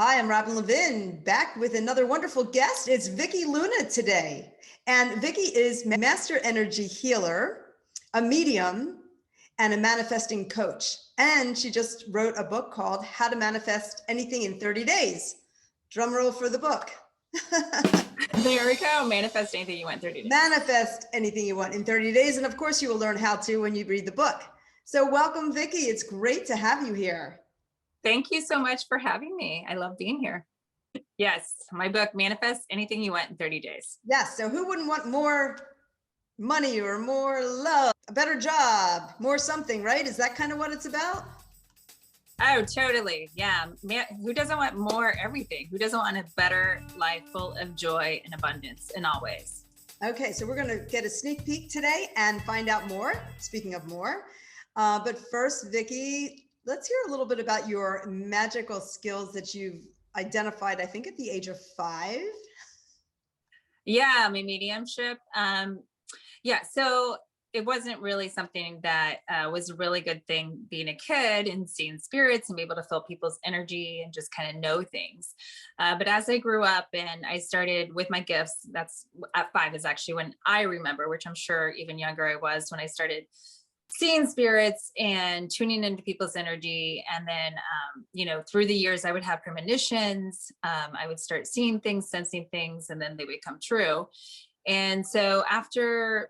Hi, I'm Robyn Levin, back with another wonderful guest. It's Vickie Luna today. And Vickie is a master energy healer, a medium, and a manifesting coach. And she just wrote a book called How to Manifest Anything in 30 Days. Drum roll for the book. There we go. Manifest anything you want in 30 days. Manifest anything you want in 30 days. And of course, you will learn how to when you read the book. So welcome, Vickie. It's great to have you here. Thank you so much for having me. I love being here. Yes, my book, Manifest Anything You Want in 30 Days. Yes. So who wouldn't want more money or more love, a better job, more something, right? Is that kind of what it's about? Oh, totally. Yeah. Who doesn't want more everything? Who doesn't want a better life full of joy and abundance in all ways? Okay, so we're going to get a sneak peek today and find out more. Speaking of more, but first, Vickie, let's hear a little bit about your magical skills that you've identified, I think at the age of 5. Yeah, my mediumship. Yeah, so it wasn't really something that was a really good thing being a kid and seeing spirits and be able to feel people's energy and just kind of know things. But as I grew up and I started with my gifts, that's at 5 is actually when I remember, which I'm sure even younger I was when I started seeing spirits and tuning into people's energy. And then, through the years, I would have premonitions. I would start seeing things, sensing things, and then they would come true. And so after,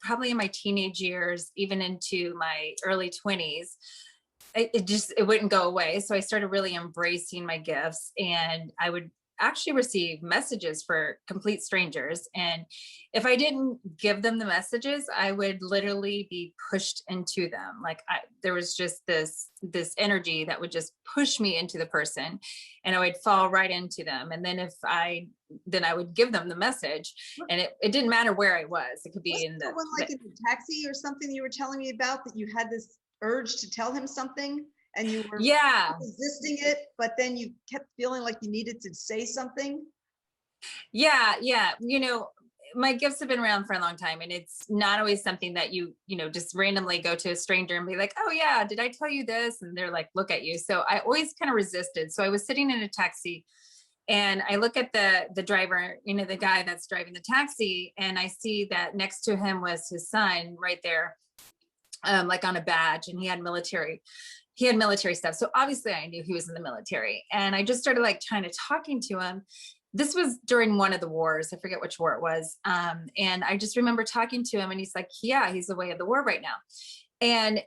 probably in my teenage years, even into my early 20s, it wouldn't go away. So I started really embracing my gifts, and I would actually receive messages for complete strangers. And if I didn't give them the messages, I would literally be pushed into them. There was just this energy that would just push me into the person, and I would fall right into them. And then then I would give them the message, and it didn't matter where I was. It could be in the one like in the taxi or something you were telling me about, that you had this urge to tell him something and you were resisting it, but then you kept feeling like you needed to say something. Yeah. My gifts have been around for a long time, and it's not always something that you just randomly go to a stranger and be like, oh yeah, did I tell you this? And they're like, look at you. So I always kind of resisted. So I was sitting in a taxi, and I look at the driver, the guy that's driving the taxi, and I see that next to him was his son right there, like on a badge, and he had military stuff. So obviously I knew he was in the military, and I just started like trying to talking to him. This was during one of the wars. I forget which war it was. And I just remember talking to him, and he's like, yeah, he's away at the war right now. And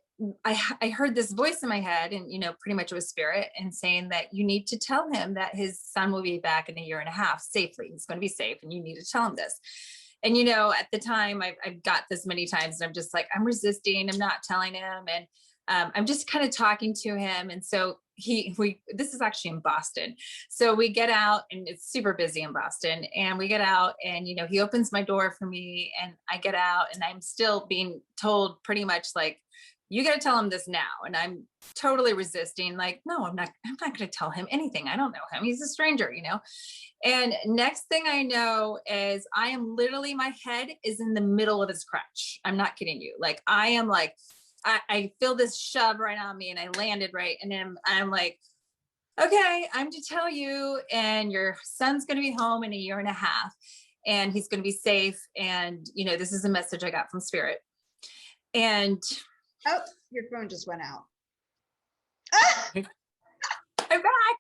I heard this voice in my head, and, pretty much it was spirit, and saying that you need to tell him that his son will be back in 1.5 years safely. He's going to be safe, and you need to tell him this. And, at the time I've got this many times, and I'm just like, I'm resisting. I'm not telling him. And I'm just kind of talking to him. And so this is actually in Boston. So we get out, and it's super busy in Boston, and we get out, and, he opens my door for me, and I get out, and I'm still being told pretty much like, you got to tell him this now. And I'm totally resisting, like, no, I'm not going to tell him anything. I don't know him. He's a stranger, And next thing I know is I am literally, my head is in the middle of his crotch. I'm not kidding you. Like, I am like, I feel this shove right on me, and I landed right. And then I'm like, okay, I'm to tell you, and your son's going to be home in 1.5 years, and he's going to be safe. And, this is a message I got from spirit. And oh, your phone just went out. I'm back.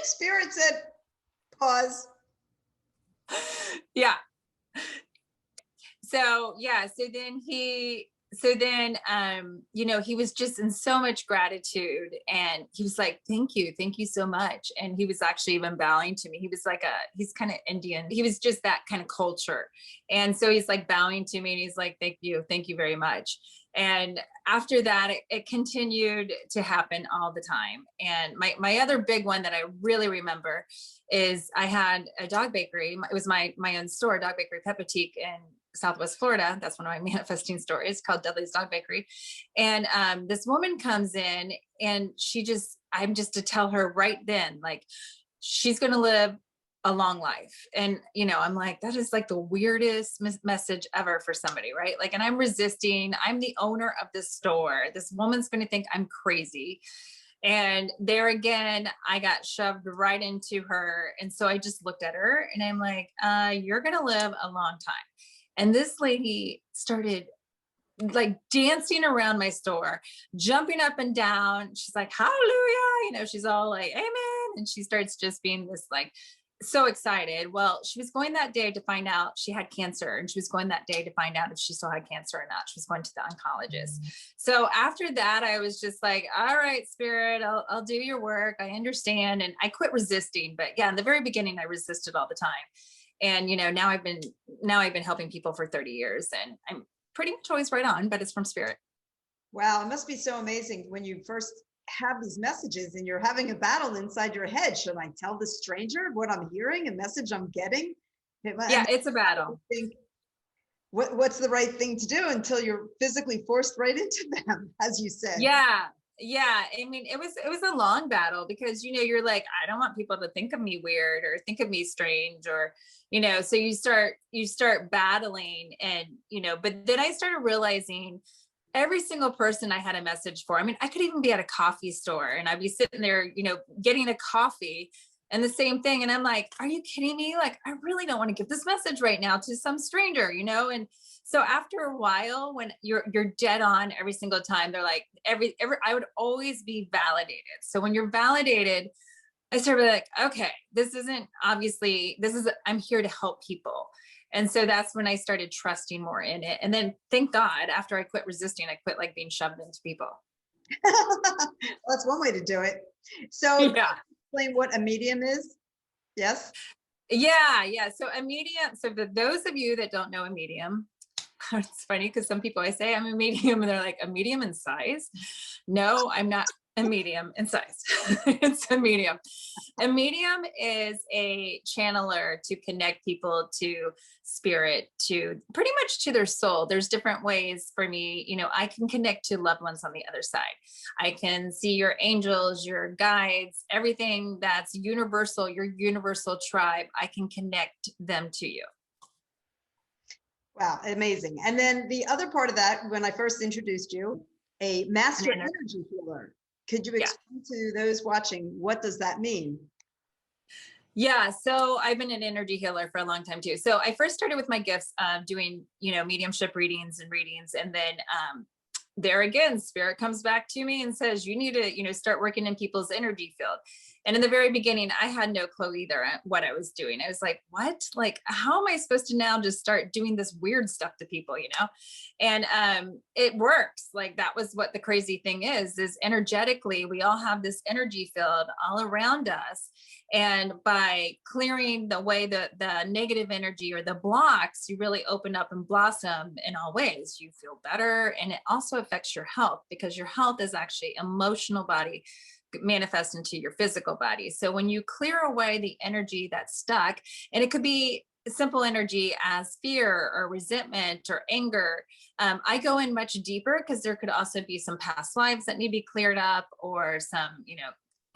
Spirit said, pause. Yeah. So he was just in so much gratitude, and he was like, thank you so much. And he was actually even bowing to me. He was like he's kind of Indian. He was just that kind of culture. And so he's like bowing to me, and he's like, thank you very much. And after that, it continued to happen all the time. And my other big one that I really remember is I had a dog bakery. It was my own store, Dog Bakery Pet Boutique in Southwest Florida. That's one of my manifesting stories, called Dudley's Dog Bakery. And this woman comes in, and I'm just to tell her right then, like, she's going to live a long life. And, I'm like, that is like the weirdest message ever for somebody, right? Like, and I'm resisting. I'm the owner of this store. This woman's going to think I'm crazy. And there again, I got shoved right into her. And so I just looked at her and I'm like, you're going to live a long time. And this lady started like dancing around my store, jumping up and down. She's like, hallelujah. She's all like, amen. And she starts just being this like, so excited. Well, she was going that day to find out she had cancer, and she was going that day to find out if she still had cancer or not. She was going to the oncologist. So after that, I was just like, all right, spirit, I'll do your work. I understand. And I quit resisting. But yeah, in the very beginning, I resisted all the time. And, now I've been helping people for 30 years, and I'm pretty much always right on, but it's from spirit. Wow. It must be so amazing when you first have these messages and you're having a battle inside your head. Should I tell the stranger what I'm hearing, a message I'm getting? Yeah, it's a battle. Think, what's the right thing to do until you're physically forced right into them, as you said. Yeah. I mean, it was a long battle because, you're like, I don't want people to think of me weird or think of me strange, or, so you start battling, and, but then I started realizing every single person I had a message for. I mean, I could even be at a coffee store and I'd be sitting there, getting a coffee and the same thing. And I'm like, are you kidding me? Like, I really don't want to give this message right now to some stranger, and so after a while, when you're dead on every single time, they're like I would always be validated. So when you're validated, I started like, okay, I'm here to help people. And so that's when I started trusting more in it. And then thank God, after I quit resisting, I quit like being shoved into people. Well, that's one way to do it. So yeah. Explain what a medium is. Yes. Yeah. So a medium. So for those of you that don't know a medium, it's funny because some people, I say I'm a medium and they're like, a medium in size? No, I'm not a medium in size. It's a medium. A medium is a channeler to connect people to spirit, to pretty much to their soul. There's different ways for me. I can connect to loved ones on the other side. I can see your angels, your guides, everything that's universal, your universal tribe. I can connect them to you. Wow, amazing. And then the other part of that, when I first introduced you, a master energy healer. Could you explain to those watching, what does that mean? Yeah, so I've been an energy healer for a long time too. So I first started with my gifts, doing, mediumship readings, and then there again, spirit comes back to me and says, you need to, start working in people's energy field. And in the very beginning, I had no clue either what I was doing. I was like, what? Like, how am I supposed to now just start doing this weird stuff to people, And it works. Like, that was what the crazy thing is energetically, we all have this energy field all around us. And by clearing the negative energy or the blocks, you really open up and blossom in all ways. You feel better. And it also affects your health, because your health is actually emotional body manifest into your physical body. So when you clear away the energy that's stuck, and it could be simple energy as fear or resentment or anger, I go in much deeper, because there could also be some past lives that need to be cleared up, or some,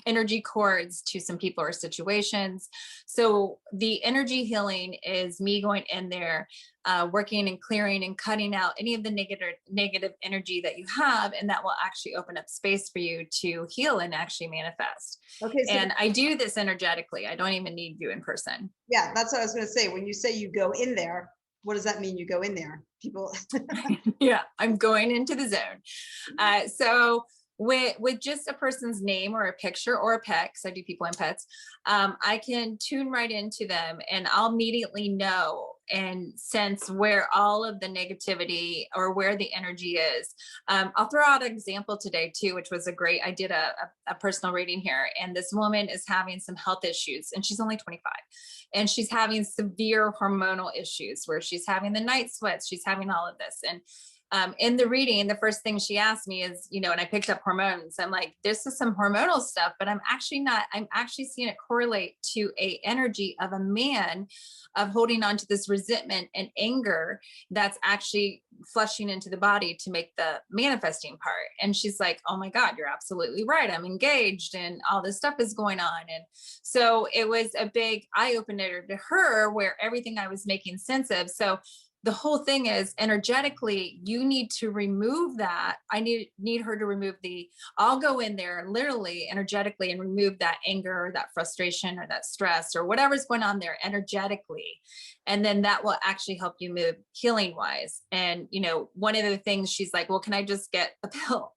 energy cords to some people or situations. So the energy healing is me going in there, working and clearing and cutting out any of the negative energy that you have, and that will actually open up space for you to heal and actually manifest. Okay. So and I do this energetically. I don't even need you in person. Yeah, that's what I was going to say. When you say you go in there, what does that mean? You go in there, people? Yeah, I'm going into the zone. So with just a person's name or a picture or a pet, because I do people and pets, I can tune right into them, and I'll immediately know and sense where all of the negativity or where the energy is. I'll throw out an example today too, which was I did a personal reading here, and this woman is having some health issues, and she's only 25, and she's having severe hormonal issues where she's having the night sweats, she's having all of this. And in the reading, the first thing she asked me is, and I picked up hormones. I'm like, this is some hormonal stuff, but I'm actually seeing it correlate to a energy of a man of holding on to this resentment and anger that's actually flushing into the body to make the manifesting part. And she's like, oh my God, you're absolutely right. I'm engaged and all this stuff is going on. And so it was a big eye opener to her, where everything I was making sense of. So the whole thing is energetically, you need to remove that. I need her to remove I'll go in there literally energetically and remove that anger or that frustration or that stress or whatever's going on there energetically. And then that will actually help you move healing wise. And, one of the things she's like, well, can I just get a pill?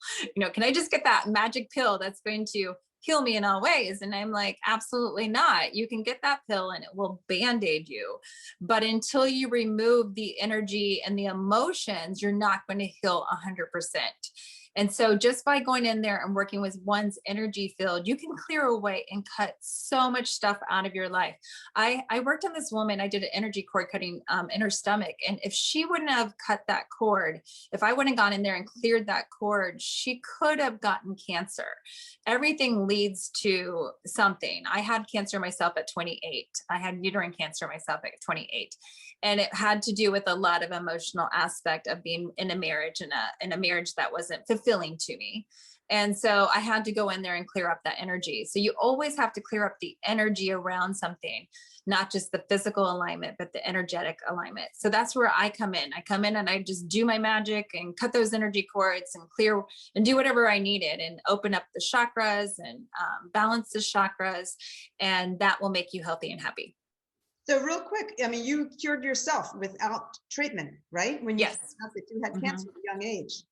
Can I just get that magic pill that's going to heal me in all ways? And I'm like, absolutely not. You can get that pill and it will band-aid you. But until you remove the energy and the emotions, you're not going to heal 100%. And so just by going in there and working with one's energy field, you can clear away and cut so much stuff out of your life. I worked on this woman, I did an energy cord cutting in her stomach. And if she wouldn't have cut that cord, if I wouldn't have gone in there and cleared that cord, she could have gotten cancer. Everything leads to something. I had cancer myself at 28. I had uterine cancer myself at 28. And it had to do with a lot of emotional aspect of being in a marriage and in a marriage that wasn't fulfilling to me. And so I had to go in there and clear up that energy. So you always have to clear up the energy around something, not just the physical alignment, but the energetic alignment. So that's where I come in. I come in and I just do my magic and cut those energy cords and clear and do whatever I needed and open up the chakras and balance the chakras. And that will make you healthy and happy. So real quick, I mean, you cured yourself without treatment, right? When you Yes. found out that you had cancer at a young age.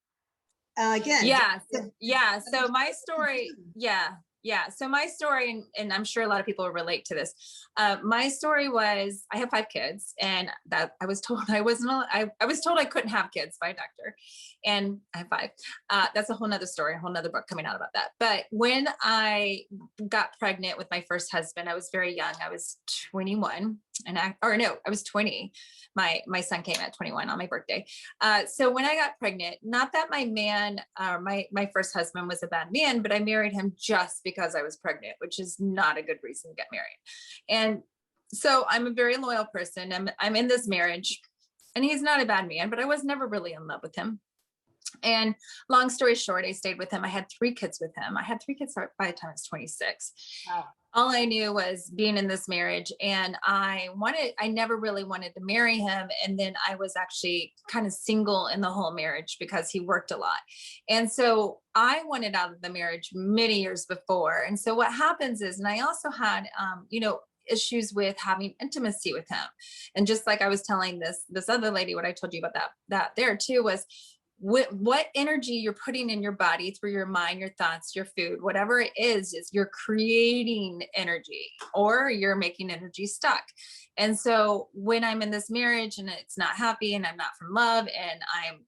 Again. Yeah. So my story, So my story, and I'm sure a lot of people will relate to this. My story was, I have 5 kids, and that I was told I was told I couldn't have kids by a doctor, and I have 5. That's a whole nother story, a whole nother book coming out about that. But when I got pregnant with my first husband, I was very young. I was 21, I was 20. My son came at 21 on my birthday. So when I got pregnant, not that my man, my first husband was a bad man, but I married him just because I was pregnant, which is not a good reason to get married. And so I'm a very loyal person. I'm in this marriage, and he's not a bad man, but I was never really in love with him. And long story short, I stayed with him. I had 3 kids with him. I had 3 kids by the time I was 26. Wow. All I knew was being in this marriage, and I never really wanted to marry him. And then I was actually kind of single in the whole marriage because he worked a lot. And so I wanted out of the marriage many years before. And so what happens is, and I also had, issues with having intimacy with him. And just like I was telling this other lady, what I told you about that there too was, what energy you're putting in your body through your mind, your thoughts, your food, whatever it is you're creating energy, or you're making energy stuck. And so when I'm in this marriage and it's not happy and I'm not from love, and I'm,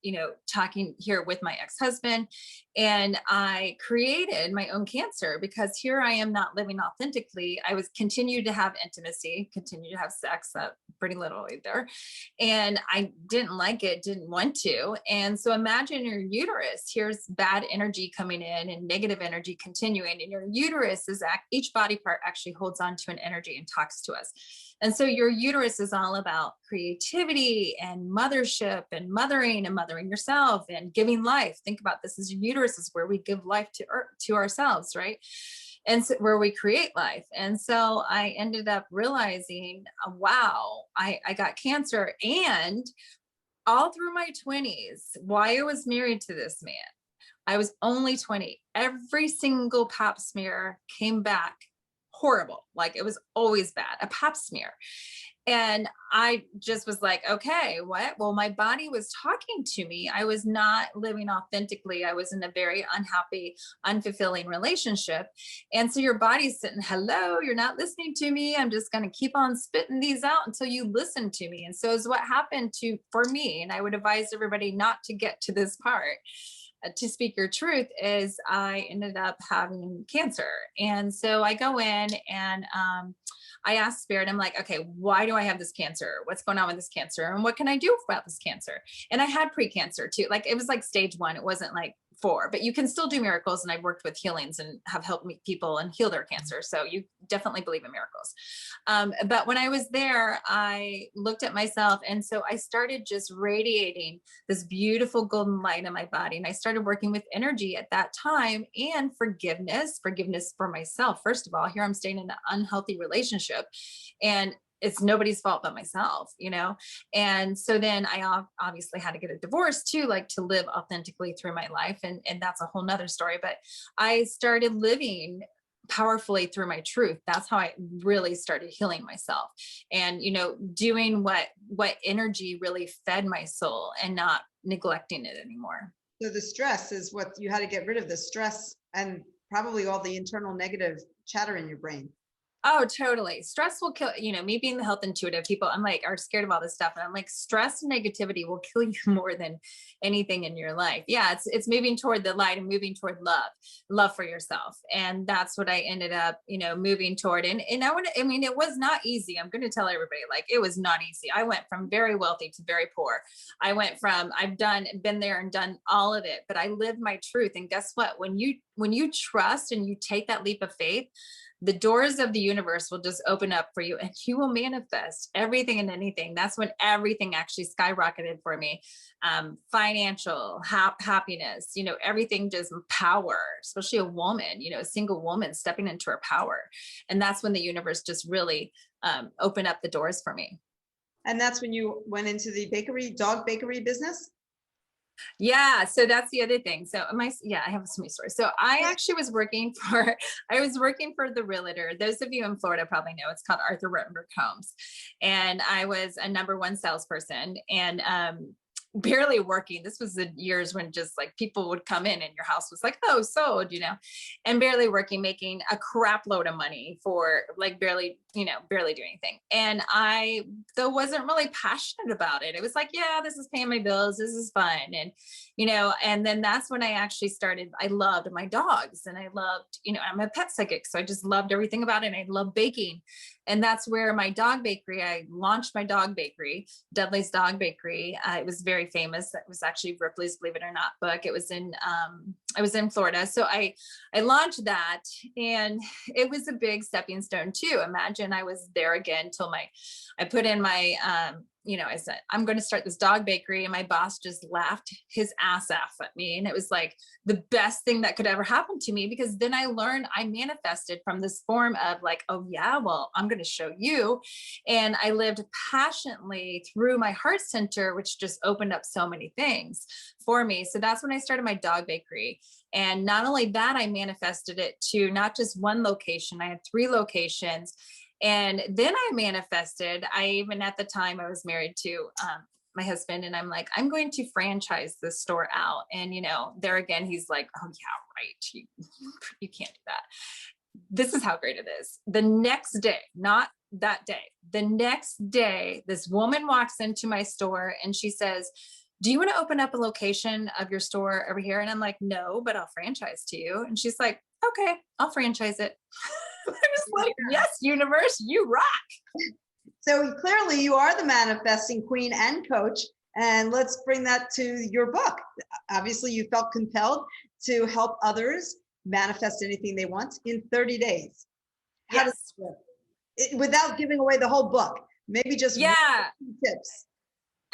talking here with my ex-husband, and I created my own cancer because here I am not living authentically. I was continued to have intimacy, continue to have sex, pretty literally there. And I didn't like it, didn't want to. And so imagine your uterus, here's bad energy coming in and negative energy continuing. And your uterus each body part actually holds on to an energy and talks to us. And so your uterus is all about creativity and mothership and mothering yourself and giving life. Think about this as your uterus is where we give life to ourselves, right? And so where we create life. And so I ended up realizing, wow, I got cancer. And all through my 20s, why I was married to this man, I was only 20. Every single pap smear came back horrible. Like it was always bad, a pap smear. And I just was like, okay, what? Well, my body was talking to me. I was not living authentically. I was in a very unhappy, unfulfilling relationship. And so your body's sitting, hello, you're not listening to me. I'm just going to keep on spitting these out until you listen to me. And so is what happened for me. And I would advise everybody not to get to this part. To speak your truth, is I ended up having cancer. And so I go in and I ask Spirit, I'm like, okay, why do I have this cancer? What's going on with this cancer? And what can I do about this cancer? And I had pre-cancer too. Like it was like stage 1. It wasn't like 4, but you can still do miracles. And I've worked with healings and have helped people and heal their cancer. So you definitely believe in miracles. But when I was there, I looked at myself. And so I started just radiating this beautiful golden light in my body. And I started working with energy at that time, and forgiveness for myself. First of all, here I'm staying in an unhealthy relationship. And it's nobody's fault but myself, you know? And so then I obviously had to get a divorce too, like to live authentically through my life. And that's a whole nother story, but I started living powerfully through my truth. That's how I really started healing myself, and, you know, doing what energy really fed my soul and not neglecting it anymore. So the stress is what you had to get rid of, the stress and probably all the internal negative chatter in your brain. Oh, totally. Stress will kill, you know, me being the health intuitive, people, I'm like, are scared of all this stuff. And I'm like, stress and negativity will kill you more than anything in your life. Yeah. It's moving toward the light and moving toward love for yourself. And that's what I ended up, you know, moving toward. And I mean, it was not easy. I'm going to tell everybody, like, it was not easy. I went from very wealthy to very poor. I've been there and done all of it, but I lived my truth. And guess what? When you trust and you take that leap of faith, the doors of the universe will just open up for you and you will manifest everything and anything. That's when everything actually skyrocketed for me. Financial happiness, you know, everything, just power, especially a woman, you know, a single woman stepping into her power. And that's when the universe just really opened up the doors for me. And that's when you went into the dog bakery business? Yeah, so that's the other thing. So I have so many stories. So I actually I was working for the realtor. Those of you in Florida probably know, it's called Arthur Rottenberg Homes. And I was a number one salesperson, and barely working. This was the years when just like people would come in and your house was like, oh, sold, you know, and barely working, making a crap load of money for like barely doing anything. And I, though, wasn't really passionate about it. It was like, yeah, this is paying my bills. This is fun. And, you know, and then that's when I actually started, I loved my dogs, and I loved, you know, I'm a pet psychic. So I just loved everything about it. And I love baking. And that's where I launched my dog bakery, Dudley's Dog Bakery. It was very famous. It was actually Ripley's Believe It or Not book. It was I was in Florida. So I launched that, and it was a big stepping stone too. Imagine I was there again till I put in my, you know, I said, I'm going to start this dog bakery. And my boss just laughed his ass off at me. And it was like the best thing that could ever happen to me, because then I manifested from this form of like, oh yeah, well, I'm going to show you. And I lived passionately through my heart center, which just opened up so many things for me. So that's when I started my dog bakery. And not only that, I manifested it to not just one location. I had 3 locations. And then I manifested, at the time I was married to my husband, and I'm like, I'm going to franchise this store out. And, you know, there again, he's like, oh yeah, right. You can't do that. This is how great it is. The next day, not that day, the next day, this woman walks into my store and she says, do you want to open up a location of your store over here? And I'm like, no, but I'll franchise to you. And she's like, okay, I'll franchise it. I was like, yes, universe, you rock. So clearly you are the manifesting queen and coach. And let's bring that to your book. Obviously, you felt compelled to help others manifest anything they want in 30 days. How does it work? Without giving away the whole book, maybe just tips.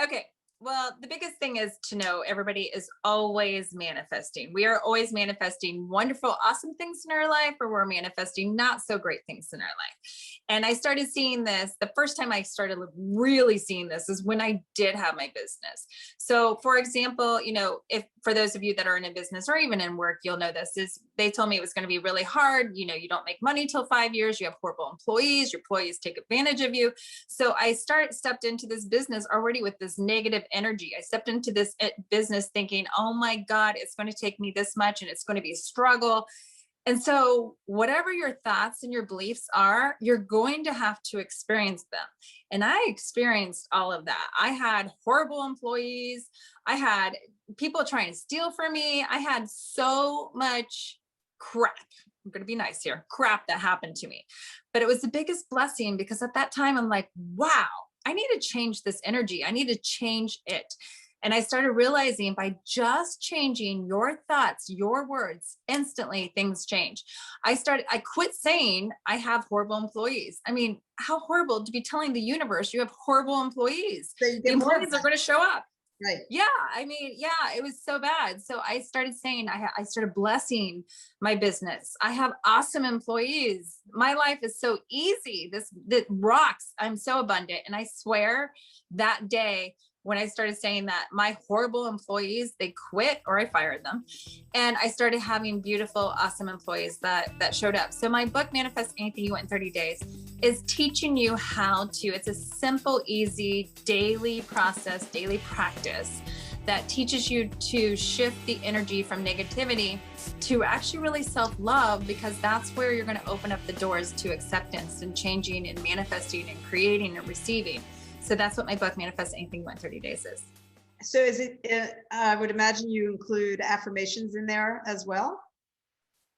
Okay. Well, the biggest thing is to know everybody is always manifesting. We are always manifesting wonderful, awesome things in our life, or we're manifesting not so great things in our life. And I started seeing this, the first time I started really seeing this is when I did have my business. So for example, you know, if for those of you that are in a business or even in work, you'll know this is they told me it was going to be really hard. You know, you don't make money till 5 years. You have horrible employees. Your employees take advantage of you. So I stepped into this business already with this negative energy. I stepped into this business thinking, oh my God, it's going to take me this much and it's going to be a struggle. And so whatever your thoughts and your beliefs are, you're going to have to experience them. And I experienced all of that. I had horrible employees. I had people trying to steal from me. I had so much crap. I'm going to be nice here. Crap that happened to me. But it was the biggest blessing because at that time, I'm like, wow, I need to change this energy. I need to change it. And I started realizing by just changing your thoughts, your words, instantly things change. I quit saying I have horrible employees. I mean, how horrible to be telling the universe you have horrible employees. The employees are going to show up. Right. Yeah, I mean, yeah, it was so bad. So I started saying, I started blessing my business. I have awesome employees. My life is so easy. That rocks. I'm so abundant. And I swear that day when I started saying that, my horrible employees, they quit or I fired them. And I started having beautiful, awesome employees that showed up. So my book, Manifest Anything You Want in 30 Days, is teaching you how to, it's a simple, easy daily process, daily practice that teaches you to shift the energy from negativity to actually really self-love, because that's where you're going to open up the doors to acceptance and changing and manifesting and creating and receiving. So that's what my book, Manifest Anything You Want in 30 Days is. So is it, I would imagine you include affirmations in there as well?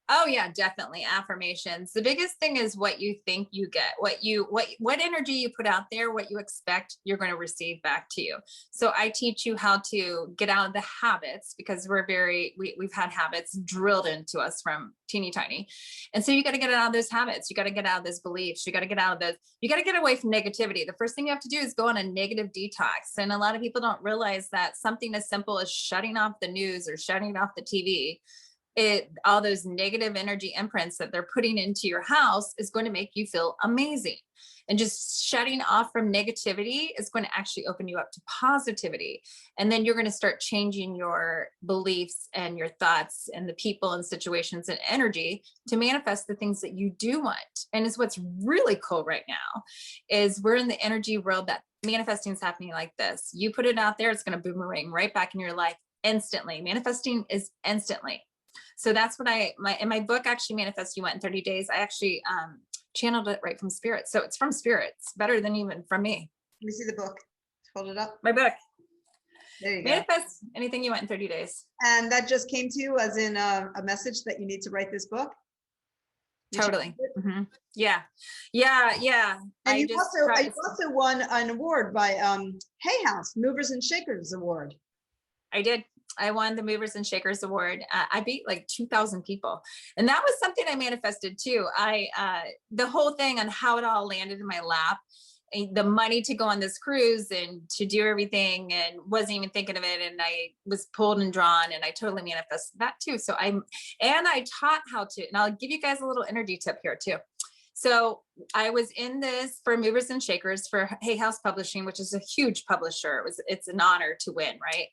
Oh yeah, definitely affirmations. The biggest thing is what you think you get, what energy you put out there, what you expect you're going to receive back to you. So I teach you how to get out of the habits, because we've had habits drilled into us from teeny tiny. And so you got to get out of those habits. You got to get out of those beliefs. You got to get out of those, you got to get away from negativity. The first thing you have to do is go on a negative detox. And a lot of people don't realize that something as simple as shutting off the news or shutting off the TV, all those negative energy imprints that they're putting into your house is going to make you feel amazing. And just shutting off from negativity is going to actually open you up to positivity. And then you're going to start changing your beliefs and your thoughts and the people and situations and energy to manifest the things that you do want. And is what's really cool right now is we're in the energy world that manifesting is happening like this. You put it out there, it's going to boomerang right back in your life instantly. Manifesting is instantly. So that's what in my book, actually, Manifest You Want in 30 Days, I actually channeled it right from spirit. So it's from spirits, better than even from me. Let me see the book. Hold it up. My book. There you go. Manifest Anything You Want in 30 Days. And that just came to you as in a message that you need to write this book? Totally. Mm-hmm. Yeah. And you also won an award by Hay House, Movers and Shakers Award. I did. I won the Movers and Shakers Award. I beat like 2,000 people. And that was something I manifested too. The whole thing on how it all landed in my lap, the money to go on this cruise and to do everything, and wasn't even thinking of it. And I was pulled and drawn, and I totally manifested that too. So I taught how to, and I'll give you guys a little energy tip here too. So I was in this for Movers and Shakers for Hay House Publishing, which is a huge publisher. It's an honor to win, right?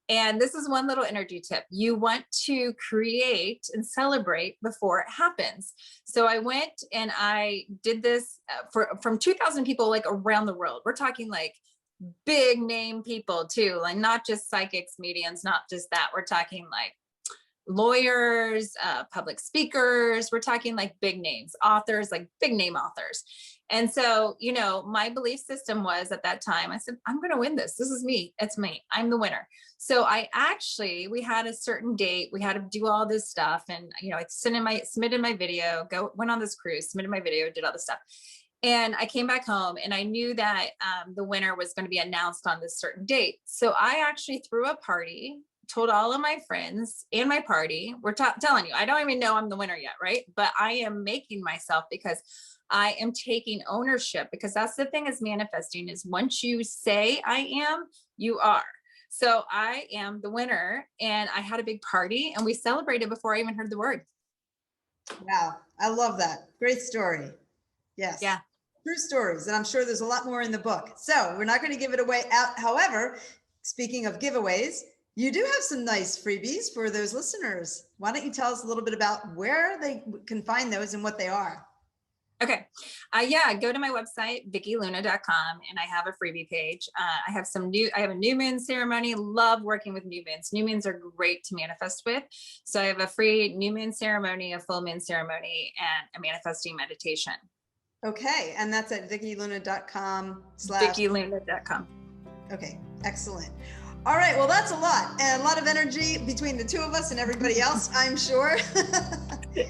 And this is one little energy tip. You want to create and celebrate before it happens. So I went and I did this from 2,000 people, like around the world. We're talking like big name people too, like not just psychics, mediums, not just that. We're talking like lawyers, public speakers. We're talking like big names, authors, like big name authors. And so, my belief system was at that time, I said, I'm going to win this. This is me. It's me. I'm the winner. So we had a certain date. We had to do all this stuff. And, I submitted my video, went on this cruise, submitted my video, did all this stuff. And I came back home and I knew that the winner was going to be announced on this certain date. So I actually threw a party, told all of my friends and my party, we're telling you, I don't even know I'm the winner yet, right? But I am making myself, because I am taking ownership, because that's the thing is manifesting is once you say I am, you are. So I am the winner, and I had a big party and we celebrated before I even heard the word. Wow. I love that. Great story. Yes. Yeah. True stories. And I'm sure there's a lot more in the book. So we're not going to give it away out. However, speaking of giveaways, you do have some nice freebies for those listeners. Why don't you tell us a little bit about where they can find those and what they are? Okay. Go to my website, VickieLuna.com, and I have a freebie page. I have a new moon ceremony. Love working with new moons. New moons are great to manifest with. So I have a free new moon ceremony, a full moon ceremony, and a manifesting meditation. Okay. And that's at VickieLuna.com/ VickieLuna.com. Okay. Excellent. All right. Well, that's a lot, and a lot of energy between the two of us and everybody else, I'm sure.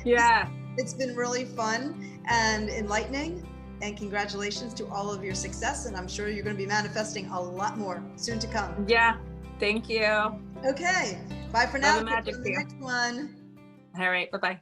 Yeah. It's been really fun and enlightening, and congratulations to all of your success. And I'm sure you're going to be manifesting a lot more soon to come. Yeah. Thank you. Okay. Bye for now. Love and magic to you. Next one. All right. Bye-bye.